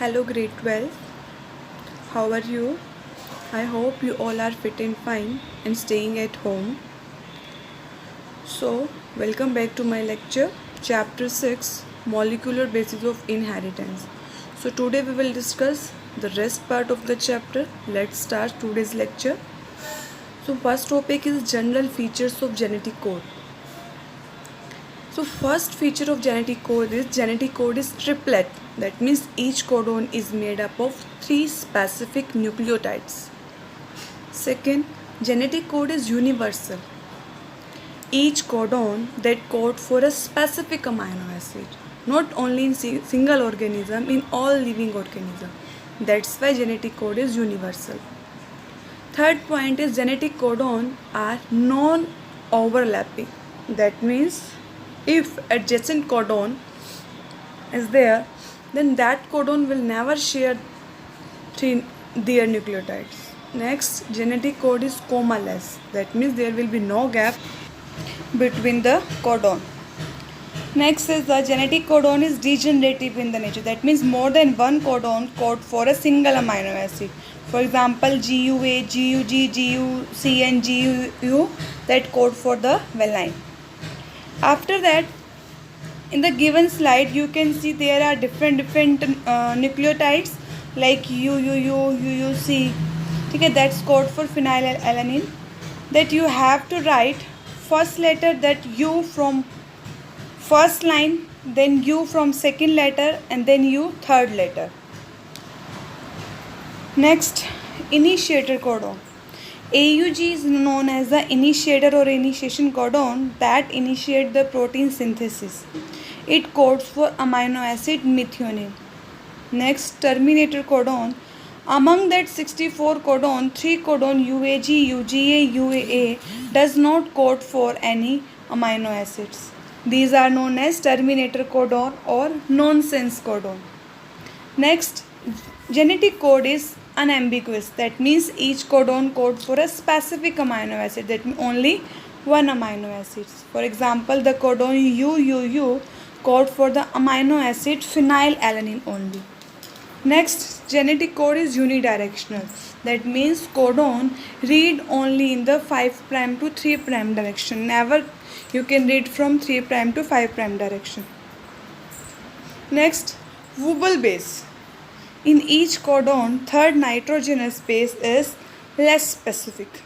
Hello grade 12. How are you? I hope you all are fit and fine and staying at home. So, welcome back to my lecture, chapter 6, Molecular Basis of Inheritance. So, today we will discuss the rest part of the chapter. Let's start today's lecture. So, first topic is general features of genetic code. So first feature of genetic code is triplet. That means each codon is made up of 3 specific nucleotides. Second, genetic code is universal. Each codon that code for a specific amino acid, not only in single organism, in all living organism. That's why genetic code is universal. Third point is genetic codon are non-overlapping. That means if adjacent codon is there, then that codon will never share their nucleotides. Next, genetic code is commaless. That means there will be no gap between the codon. Next is the genetic codon is degenerative in the nature. That means more than one codon code for a single amino acid. For example, GUA, GUG, GUC and GUU that code for the valine. After that, in the given slide, you can see there are different nucleotides like UUU, UUC. Okay, that's code for phenylalanine. That you have to write first letter, that U from first line, then U from second letter, and then U third letter. Next, initiator codon. AUG is known as the initiator or initiation codon that initiate the protein synthesis. It codes for amino acid methionine. Next, terminator codon. Among that 64 codon, 3 codon UAG, UGA, UAA does not code for any amino acids. These are known as terminator codon or nonsense codon. Next, genetic code is unambiguous. That means each codon codes for a specific amino acid. That means only one amino acid. For example, the codon UUU code for the amino acid phenylalanine only. Next, genetic code is unidirectional. That means codon read only in the 5' to 3' direction. Never you can read from 3' to 5' direction. Next, Wobble base. In each codon, third nitrogenous base is less specific.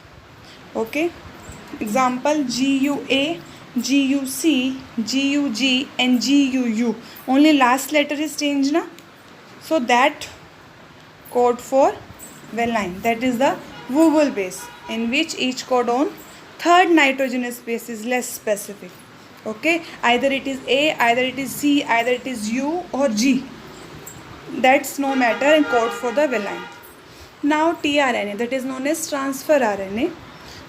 Okay. Example, GUA, GUC, GUG and GUU. Only last letter is changed na? So that code for valine. That is the Wobble base, in which each codon third nitrogenous base is less specific. Okay. Either it is A, either it is C, either it is U or G. That's no matter and code for the valine. Now tRNA, that is known as transfer RNA.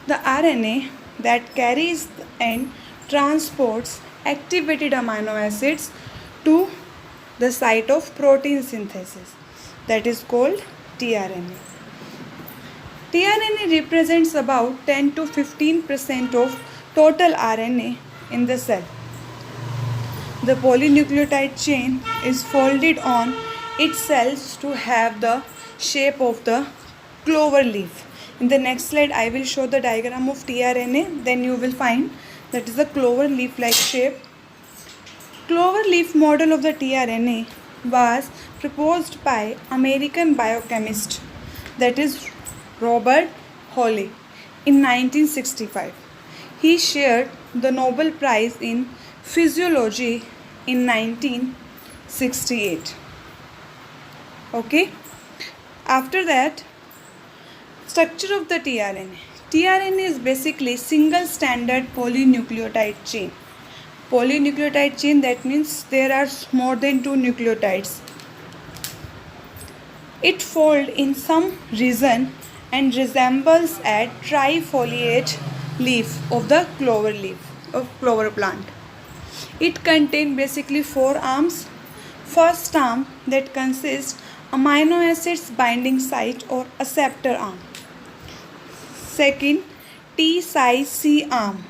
The RNA that carries and transports activated amino acids to the site of protein synthesis. That is called tRNA. tRNA represents about 10 to 15% of total RNA in the cell. The polynucleotide chain is folded on itself to have the shape of the clover leaf. In the next slide, I will show the diagram of tRNA. Then you will find that is the clover leaf like shape. Clover leaf model of the tRNA was proposed by American biochemist, that is Robert Hawley, in 1965. He shared the Nobel Prize in Physiology in 1968. Okay. After that, structure of the tRNA. tRNA is basically single standard polynucleotide chain. Polynucleotide chain, that means there are more than 2 nucleotides. It folds in some region and resembles a trifoliate leaf of the clover leaf of clover plant. It contains basically 4 arms. First arm that consists amino acids binding site or acceptor arm. Second, T size C arm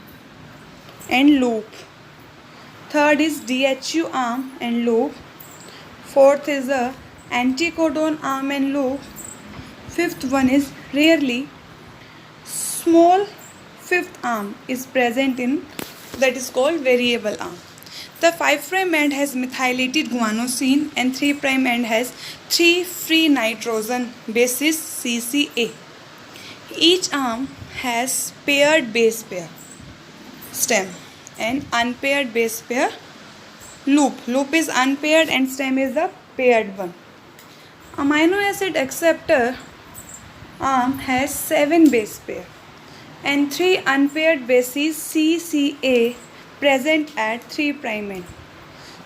and loop. Third is DHU arm and loop. Fourth is a anticodon arm and loop. Fifth one is rarely small fifth arm is present in, that is called variable arm. The 5' end has methylated guanosine and 3' end has 3 free nitrogen bases CCA. Each arm has paired base pair stem and unpaired base pair loop. Loop is unpaired and stem is the paired one. Amino acid acceptor arm has 7 base pair and 3 unpaired bases CCA present at 3' end.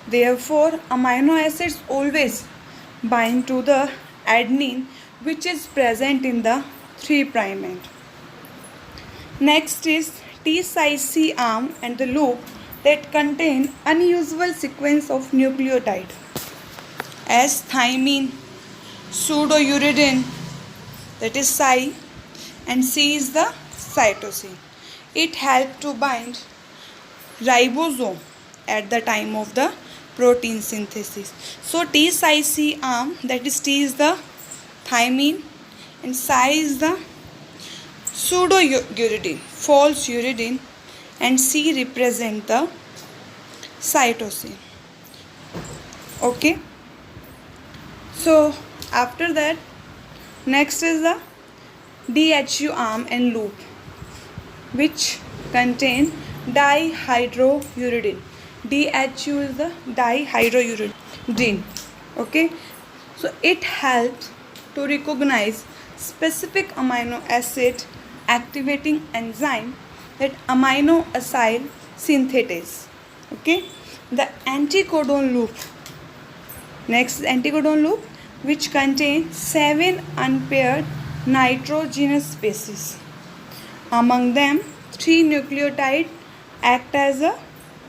Therefore, amino acids always bind to the adenine which is present in the 3' end. Next is T-size C arm and the loop that contain unusual sequence of nucleotide as thymine, pseudouridine, that is Psi, and C is the cytosine. It helps to bind ribosome at the time of the protein synthesis. So T-size C arm, that is T is the thymine and Psi is the pseudouridine, false uridine, and C represent the cytosine. Okay. So after that, next is the DHU arm and loop which contain dihydrouridine. DHU is the dihydrouridine. Okay. So it helps to recognize specific amino acid activating enzyme, that amino acyl synthetase. Okay. The anticodon loop. Next, anticodon loop which contains 7 unpaired nitrogenous bases. Among them, 3 nucleotides act as a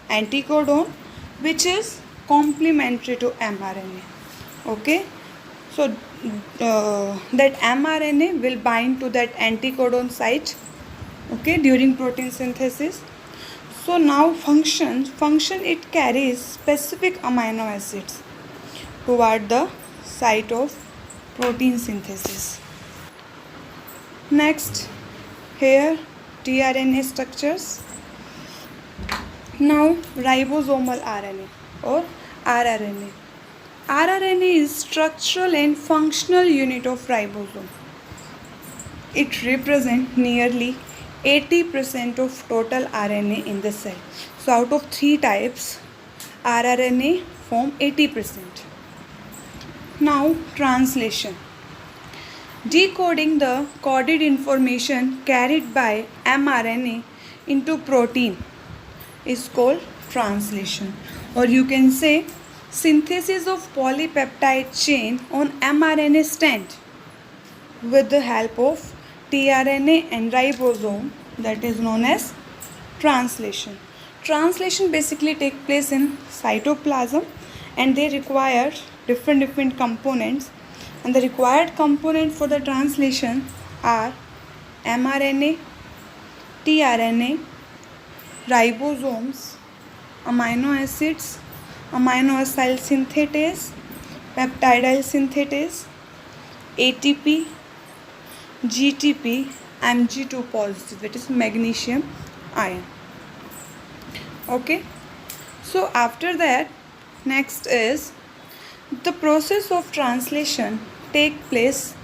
anticodon which is complementary to mRNA. Okay. So that mRNA will bind to that anticodon site, okay, during protein synthesis. So now function it carries specific amino acids toward the site of protein synthesis. Next, here tRNA structures. Now ribosomal RNA or rRNA. rRNA is structural and functional unit of ribosome. It represents nearly 80% of total RNA in the cell. So out of 3 types, rRNA form 80%. Now translation. Decoding the coded information carried by mRNA into protein is called translation, or you can say synthesis of polypeptide chain on mRNA strand with the help of tRNA and ribosome, that is known as translation. Translation basically takes place in cytoplasm and they require different components, and the required component for the translation are mRNA, tRNA, ribosomes, amino acids, amino acyl synthetase, peptidyl synthetase, ATP, GTP, Mg2 positive, that is magnesium ion. Okay. So after that, next is the process of translation take place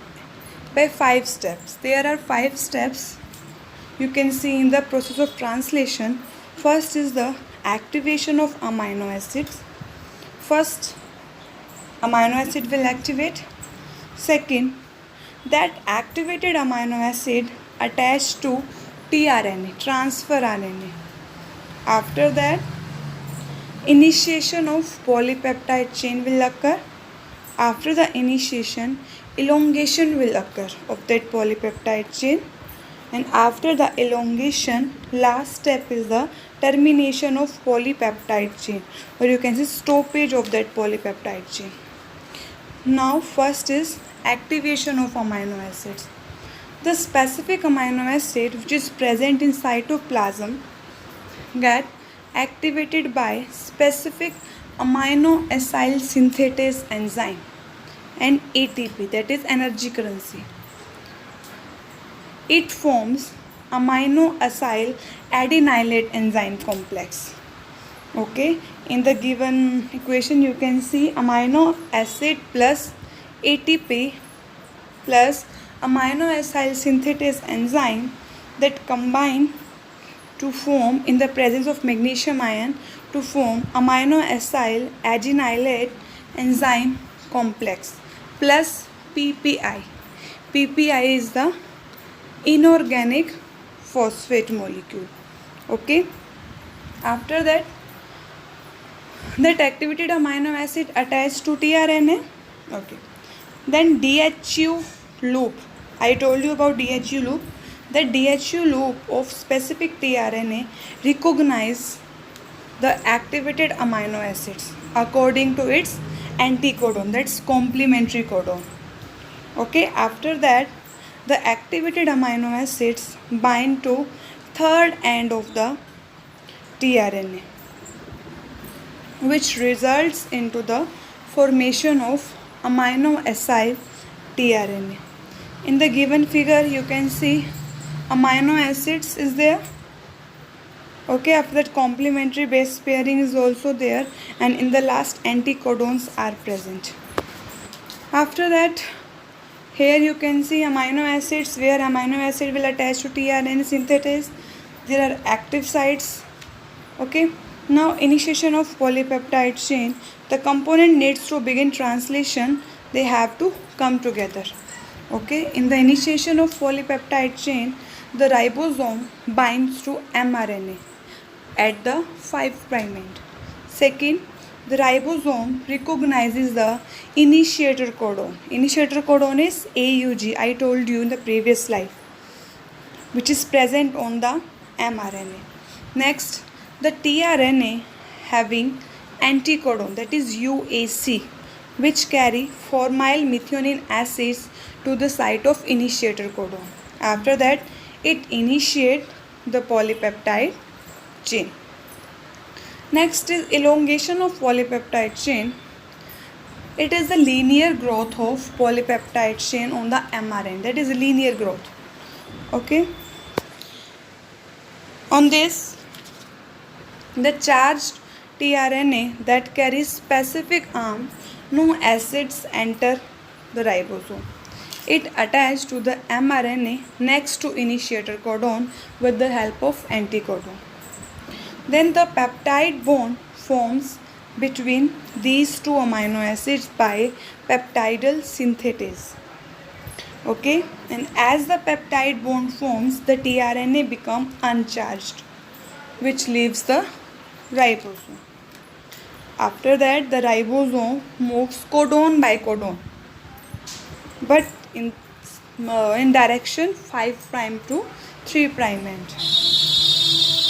by 5 steps. There are 5 steps you can see in the process of translation. First is the activation of amino acids. First, amino acid will activate. Second, that activated amino acid attached to tRNA, transfer RNA. After that, initiation of polypeptide chain will occur. After the initiation, elongation will occur of that polypeptide chain. And after the elongation, last step is the termination of polypeptide chain, or you can say stoppage of that polypeptide chain. Now first is activation of amino acids. The specific amino acid which is present in cytoplasm get activated by specific amino acyl synthetase enzyme and ATP, that is energy currency. It forms amino acyl adenylate enzyme complex. Okay, in the given equation you can see amino acid plus ATP plus amino acyl synthetase enzyme that combine to form in the presence of magnesium ion to form amino acyl adenylate enzyme complex plus PPI. PPI is the inorganic phosphate molecule. Okay, after that activated amino acid attached to tRNA. Okay, then DHU loop. I told you about DHU loop. The DHU loop of specific tRNA recognize the activated amino acids according to its anticodon, that's complementary codon. Okay, after that the activated amino acids bind to third end of the tRNA, which results into the formation of amino acyl tRNA. In the given figure you can see amino acids is there. Okay, after that complementary base pairing is also there, and in the last anticodons are present. After that here you can see amino acids where amino acid will attach to tRNA synthetase. There are active sites. Okay, now initiation of polypeptide chain. The component needs to begin translation, they have to come together. Okay, in the initiation of polypeptide chain, the ribosome binds to mRNA at the 5' end. Second, the ribosome recognizes the initiator codon. Initiator codon is AUG, I told you in the previous slide, which is present on the mRNA. Next, the tRNA having anticodon, that is UAC, which carry formyl methionine acids to the site of initiator codon. After that, it initiates the polypeptide chain. Next is elongation of polypeptide chain. It is the linear growth of polypeptide chain on the mRNA, that is linear growth. Okay, on this the charged tRNA that carries specific amino acids enter the ribosome. It attached to the mRNA next to initiator codon with the help of anticodon. Then the peptide bond forms between these two amino acids by peptidyl synthetase. Okay, and as the peptide bond forms, the tRNA becomes uncharged, which leaves the ribosome. After that, the ribosome moves codon by codon, but in direction 5' to 3' end.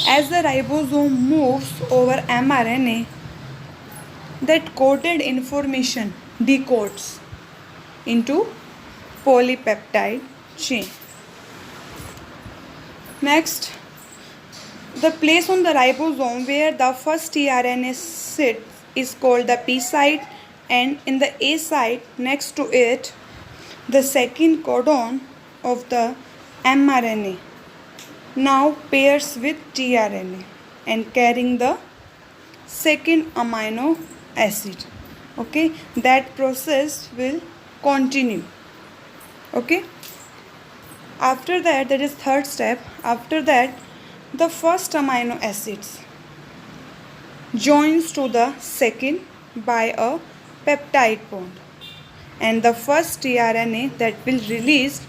As the ribosome moves over mRNA, that coded information decodes into polypeptide chain. Next, the place on the ribosome where the first tRNA sits is called the P site, and in the A site next to it, the second codon of the mRNA now pairs with tRNA and carrying the second amino acid. Okay, that process will continue. Okay, after that, that is third step. After that, the first amino acids joins to the second by a peptide bond, and the first tRNA that will release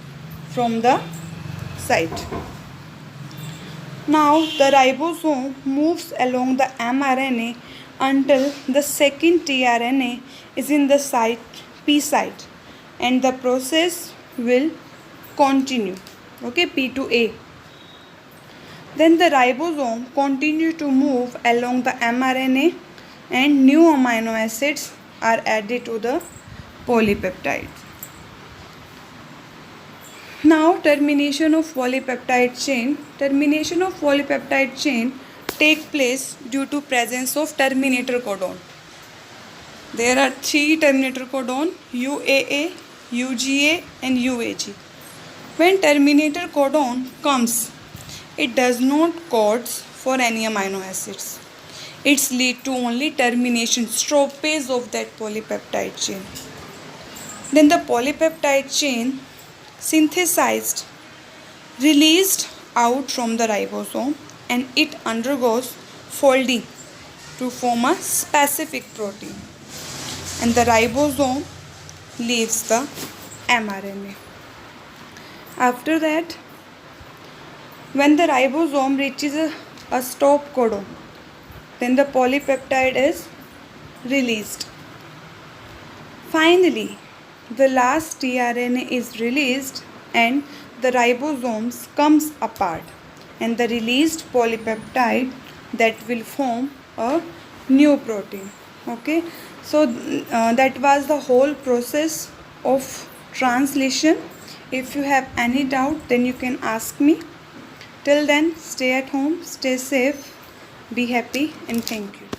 from the site. Now the ribosome moves along the mRNA until the second tRNA is in the site P site, and the process will continue. Okay, P to A. Then the ribosome continue to move along the mRNA and new amino acids are added to the polypeptide. Now termination of polypeptide chain. Termination of polypeptide chain take place due to presence of terminator codon. There are three terminator codon, UAA, UGA and UAG. When terminator codon comes, it does not codes for any amino acids. It's lead to only termination, stoppage of that polypeptide chain. Then the polypeptide chain synthesized, released out from the ribosome, and it undergoes folding to form a specific protein. And the ribosome leaves the mRNA. After that, when the ribosome reaches a stop codon, then the polypeptide is released. Finally, the last tRNA is released and the ribosomes comes apart, and the released polypeptide that will form a new protein. Okay, so that was the whole process of translation. If you have any doubt, then you can ask me. Till then, stay at home, stay safe, be happy, and thank you.